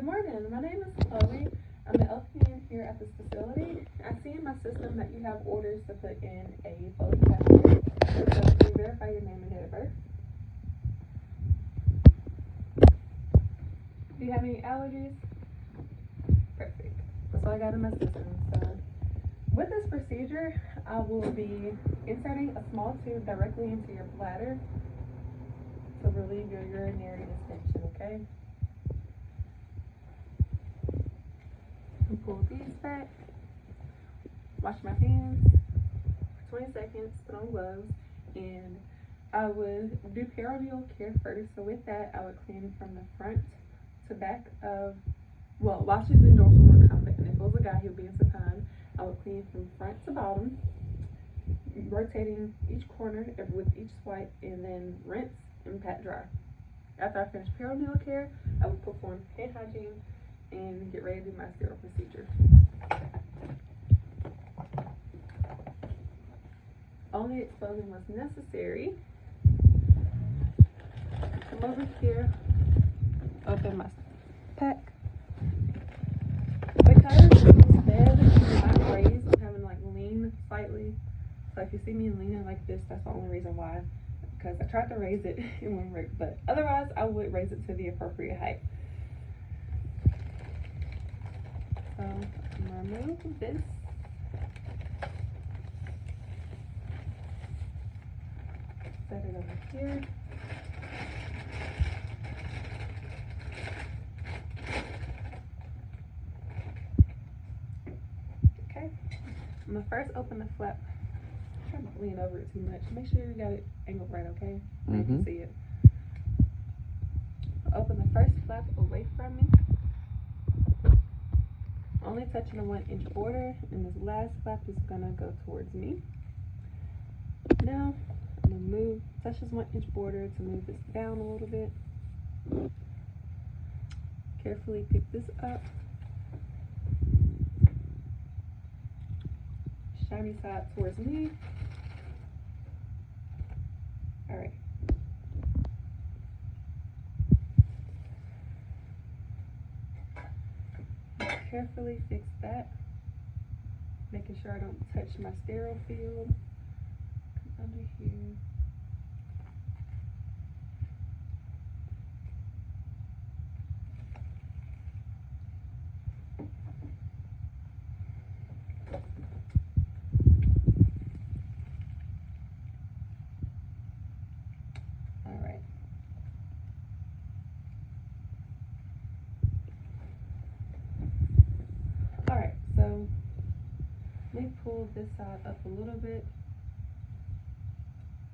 Good morning. My name is Chloe. I'm an LPN here at this facility. I see in my system that you have orders to put in a Foley catheter. So can you verify your name and date of birth? Do you have any allergies? Perfect. That's all I got in my system. So with this procedure, I will be inserting a small tube directly into your bladder to relieve your urinary distension, okay? Pull these back, wash my hands for 20 seconds, put on gloves, and I would do peritoneal care first. So with that, I would clean from the front to back of, well, while she's in dorsal recumbent, and if it was a guy, he would be in supine. I would clean from front to bottom, rotating each corner with each swipe, and then rinse and pat dry. After I finish peritoneal care, I would perform hand hygiene and get ready to do my sterile procedure. Only exposing what's necessary. Come over here, open my pack. Because this bed is not raised, I'm having like lean slightly. So if you see me leaning like this, that's the only reason why. Because I tried to raise it, it wouldn't work, but otherwise I would raise it to the appropriate height. So I'm gonna remove this. Set it over here. Okay. I'm gonna first open the flap. Try not to lean over it too much. Make sure you got it angled right, okay? So you can see it. Open the first flap away from me. Only touching the 1 inch border, and this last flap is gonna go towards me. Now I'm gonna touch this 1 inch border to move this down a little bit. Carefully pick this up. Shiny side towards me. All right. Carefully fix that, making sure I don't touch my sterile field. Come under here. All right. All right, so let me pull this side up a little bit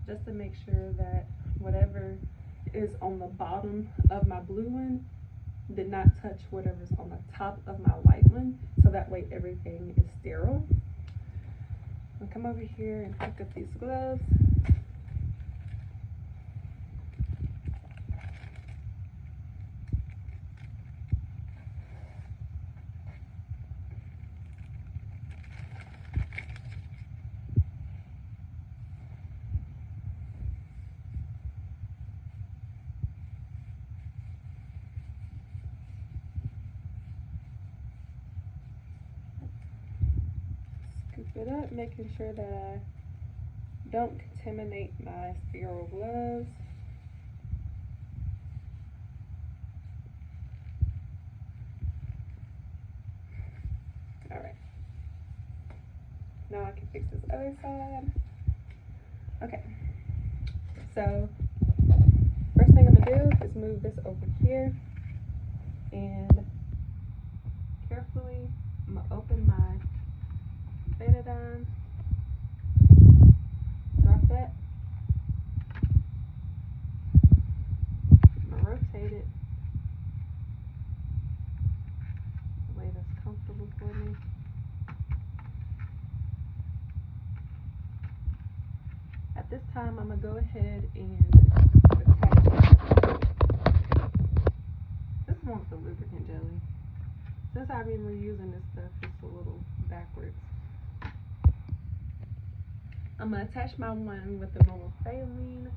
just to make sure that whatever is on the bottom of my blue one did not touch whatever's on the top of my white one, so that way everything is sterile. I'll come over here and pick up these gloves. Scoop it up, making sure that I don't contaminate my sterile gloves. All right. Now I can fix this other side. Okay. So first thing I'm gonna do is move this over here, and carefully I'm gonna open my Betadine. Drop that. I'm gonna rotate it the way that's comfortable for me. At this time, I'm gonna go ahead and attach it. This one's the lubricant jelly. Since I've been reusing this stuff, it's a little backwards. I'm gonna attach my one with the monosaline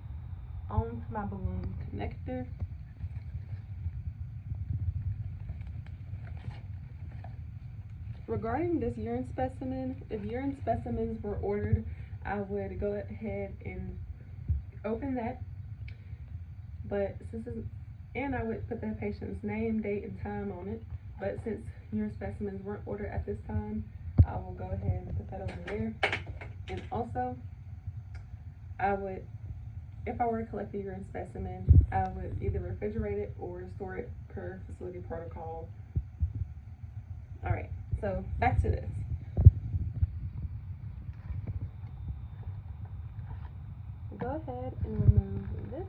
onto my balloon connector. regarding this urine specimen, if urine specimens were ordered, I would go ahead and open that. But and I would put the patient's name, date, and time on it. But since urine specimens weren't ordered at this time, I will go ahead and put that over there. And also, I would, if I were to collect the urine specimen, I would either refrigerate it or store it per facility protocol. All right, so back to this. Go ahead and remove this.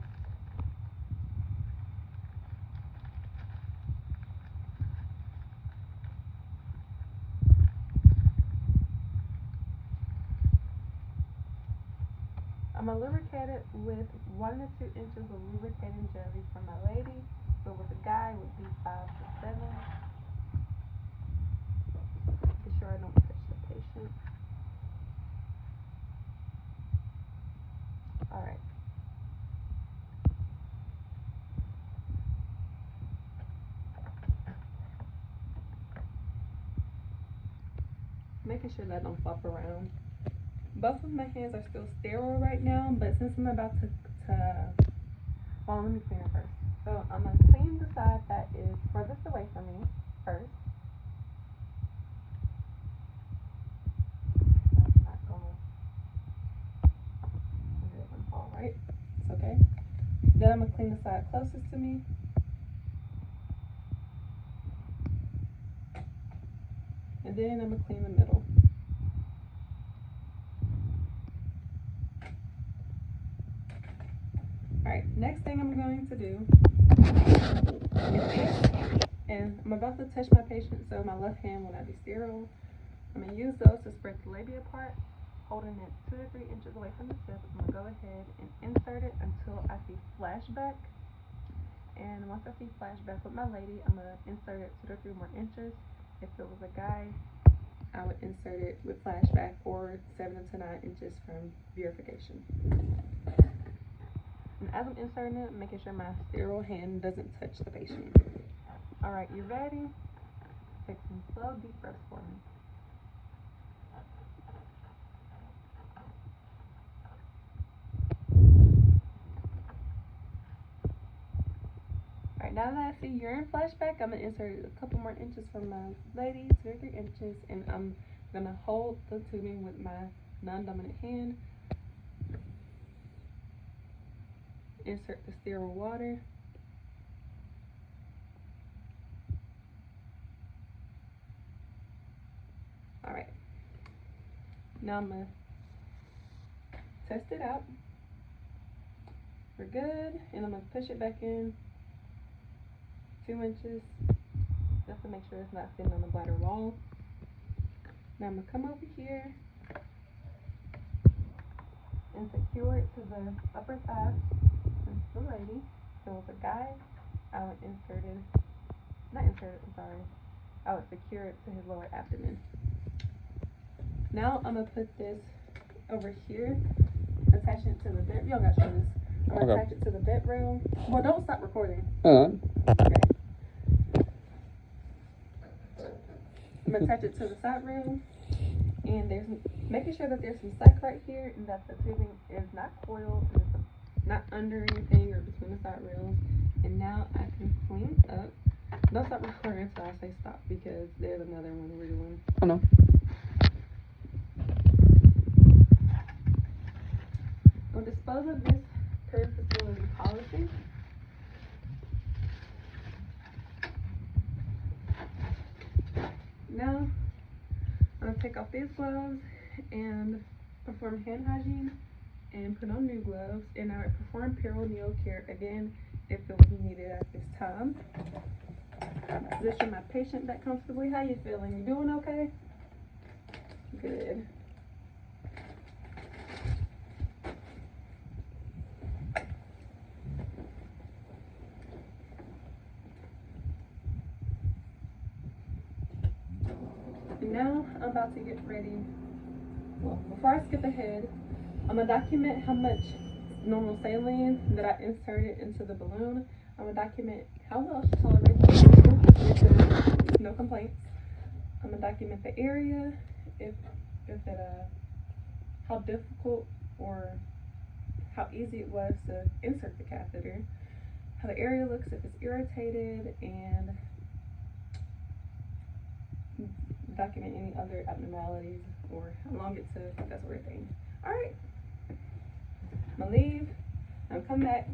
I'm gonna lubricate it with 1 to 2 inches of lubricating jelly for my lady, but with a guy would be 5 to 7. Make sure I don't touch the patient. Alright. Making sure that don't flop around. Both of my hands are still sterile right now, but since I'm about to well, let me clean it first. So I'm gonna clean the side that is furthest away from me first. That's not gonna fall right. It's okay. Then I'm gonna clean the side closest to me. And then I'm gonna clean the middle. Alright, next thing I'm going to do is this, and I'm about to touch my patient, so my left hand will not be sterile. I'm going to use those to spread the labia apart, holding it 2 to 3 inches away from the tip. I'm going to go ahead and insert it until I see flashback. And once I see flashback with my lady, I'm going to insert it 2 to 3 more inches. If it was a guy, I would insert it with flashback or 7 to 9 inches from verification. And as I'm inserting it, making sure my sterile hand doesn't touch the patient. Alright, you ready? Take some slow deep breaths for me. Alright, now that I see urine flashback, I'm going to insert a couple more inches from my lady, 2 or 3 inches, and I'm going to hold the tubing with my non-dominant hand. Insert the sterile water. Alright. Now I'm going to test it out. We're good. And I'm going to push it back in 2 inches just to make sure it's not sitting on the bladder wall. Now I'm going to come over here and secure it to the upper thigh. The lady. So with a guy, I would I would secure it to his lower abdomen. Now I'm gonna put this over here, attach it to the bed. Y'all gotta show this. I'm gonna attach it to the bedroom. Well, don't stop recording. Okay. I'm gonna attach it to the side rail, and making sure that there's some slack right here, and that the tubing is not coiled, and it's not under anything or between the side rails. And now I can clean up. Don't stop recording until I say stop, because there's another one we're doing. Oh no. We'll dispose of this per facility policy. Now I'm gonna take off these gloves and perform hand hygiene and put on new gloves, and I would perform perineal care again if it was needed at this time. Position my patient back comfortably. How you feeling? You doing okay? Good. And now I'm about to get ready. Well, before I skip ahead, I'm going to document how much normal saline that I inserted into the balloon. I'm going to document how well she tolerates it. No complaints. I'm gonna document the area, if it how difficult or how easy it was to insert the catheter, how the area looks if it's irritated, and document any other abnormalities or how long it took, that sort of thing. Alright, I'm gonna leave, I'm gonna come back.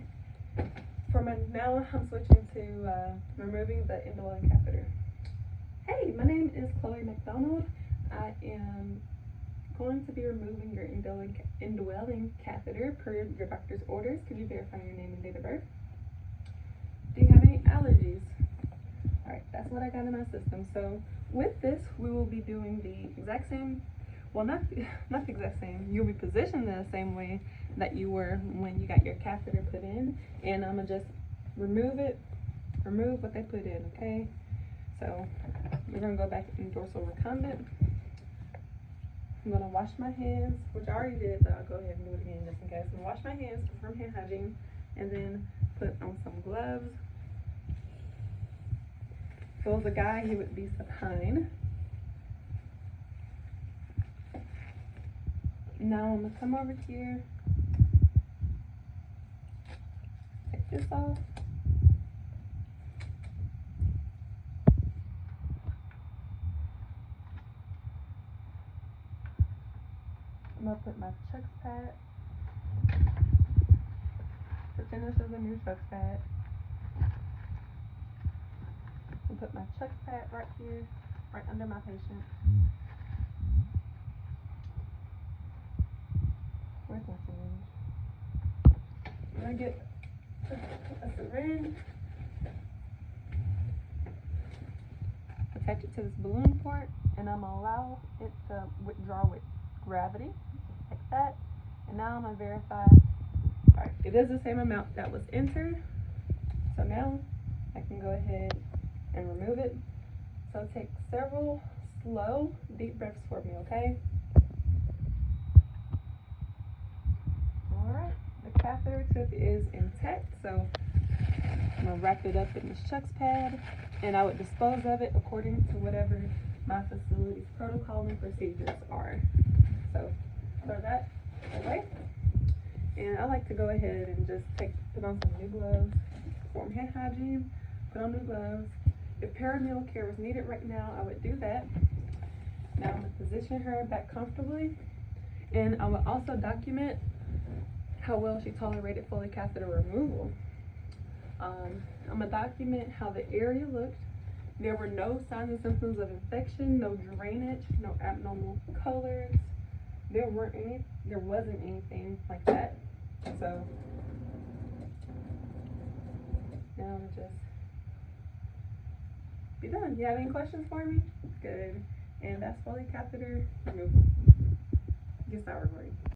Now I'm switching to removing the indwelling catheter. Hey, my name is Chloe McDonald. I am going to be removing your indwelling catheter per your doctor's orders. Could you verify your name and date of birth? Do you have any allergies? Alright, that's what I got in my system. So with this, we will be doing the exact same, well, not the exact same. You'll be positioned the same way that you were when you got your catheter put in, and I'm gonna just remove what they put in, okay? So we're gonna go back in dorsal recumbent. I'm gonna wash my hands, which I already did, but I'll go ahead and do it again just in case. I'm gonna wash my hands, perform hand hygiene, and then put on some gloves. If it was a guy, he would be supine. Now I'm gonna come over here, take this off. I'm gonna put my Chucks pad. Pretend this is a new Chucks pad. I'll put my Chucks pad right here, right under my patient. Where's my syringe? I'm gonna get a syringe, attach it to this balloon port, and I'm gonna allow it to withdraw with gravity, like that. And now I'm gonna verify. Alright, it is the same amount that was entered. So now I can go ahead and remove it. So take several slow, deep breaths for me, okay? Alright, the catheter tip is intact, so I'm gonna wrap it up in this Chucks pad, and I would dispose of it according to whatever my facility's protocol and procedures are. So throw that away. And I like to go ahead and just put on some new gloves, perform hand hygiene, put on new gloves. If perinatal care was needed right now, I would do that. Now I'm gonna position her back comfortably, and I will also document how well she tolerated Foley catheter removal. I'm gonna document how the area looked. There were no signs and symptoms of infection, no drainage, no abnormal colors. There wasn't anything like that. So now I'm just be done. You have any questions for me? Good. And that's Foley catheter removal. Get started recording.